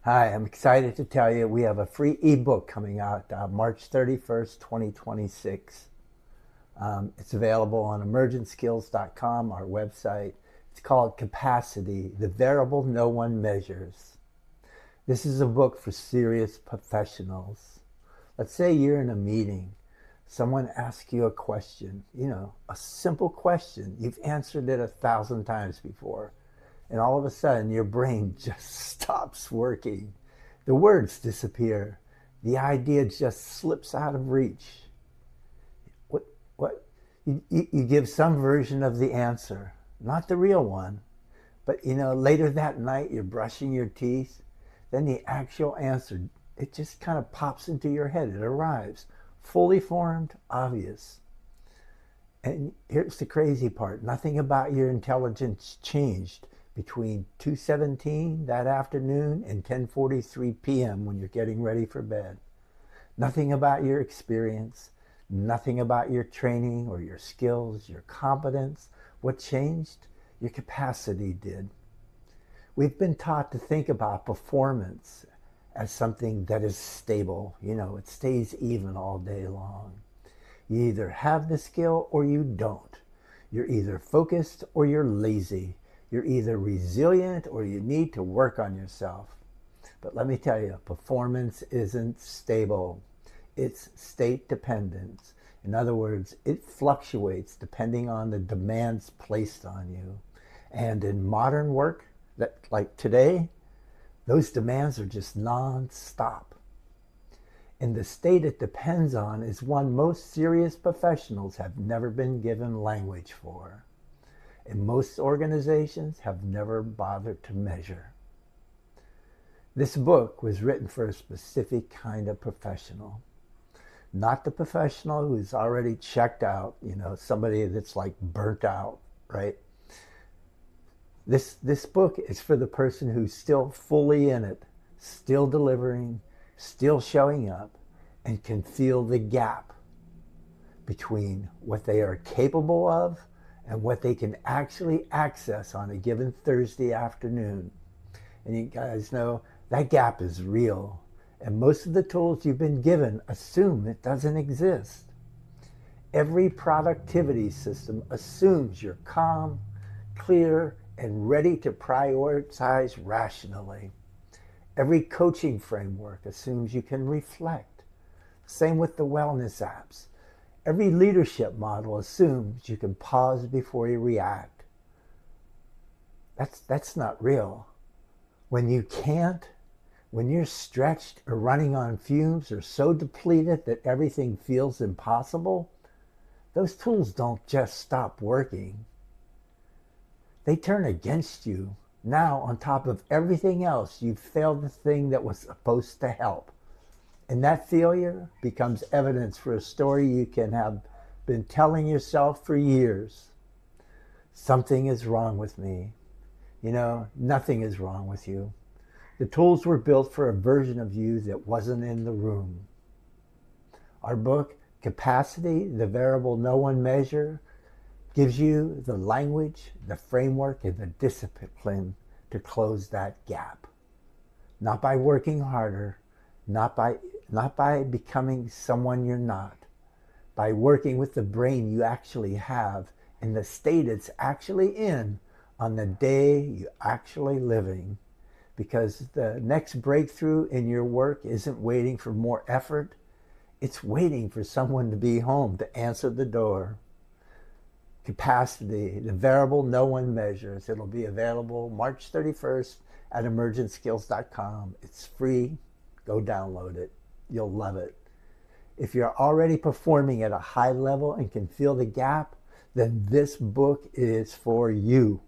Hi, I'm excited to tell you we have a free ebook coming out March 31st, 2026. It's available on emergentskills.com, our website. It's called Capacity, the Variable No One Measures. This is a book for serious professionals. Let's say you're in a meeting. Someone asks you a question, a simple question. You've answered it 1,000 times before. And all of a sudden, your brain just stops working. The words disappear. The idea just slips out of reach. What? You give some version of the answer, not the real one. But later that night, you're brushing your teeth. Then the actual answer, it just kind of pops into your head. It arrives, fully formed, obvious. And here's the crazy part. Nothing about your intelligence changed between 2:17 that afternoon and 10:43 p.m. when you're getting ready for bed. Nothing about your experience, nothing about your training or your skills, your competence. What changed? Your capacity did. We've been taught to think about performance as something that is stable. It stays even all day long. You either have the skill or you don't. You're either focused or you're lazy. You're either resilient or you need to work on yourself. But let me tell you, performance isn't stable. It's state dependent. In other words, it fluctuates depending on the demands placed on you. And in modern work, like today, those demands are just non-stop. And the state it depends on is one most serious professionals have never been given language for. And most organizations have never bothered to measure. This book was written for a specific kind of professional. Not the professional who's already checked out, somebody that's like burnt out, right? This book is for the person who's still fully in it, still delivering, still showing up, and can feel the gap between what they are capable of and what they can actually access on a given Thursday afternoon. And you guys know that gap is real. And most of the tools you've been given assume it doesn't exist. Every productivity system assumes you're calm, clear, and ready to prioritize rationally. Every coaching framework assumes you can reflect. Same with the wellness apps. Every leadership model assumes you can pause before you react. That's not real. When you can't, when you're stretched or running on fumes or so depleted that everything feels impossible, those tools don't just stop working. They turn against you. Now, on top of everything else, you've failed the thing that was supposed to help. And that failure becomes evidence for a story you can have been telling yourself for years. Something is wrong with me. Nothing is wrong with you. The tools were built for a version of you that wasn't in the room. Our book, Capacity, the Variable No One Measure, gives you the language, the framework, and the discipline to close that gap. Not by working harder, not by becoming someone you're not, by working with the brain you actually have and the state it's actually in on the day you're actually living. Because the next breakthrough in your work isn't waiting for more effort, it's waiting for someone to be home to answer the door. Capacity, the variable no one measures. It'll be available March 31st at emergentskills.com. It's free. Go download it. You'll love it. If you're already performing at a high level and can feel the gap, then this book is for you.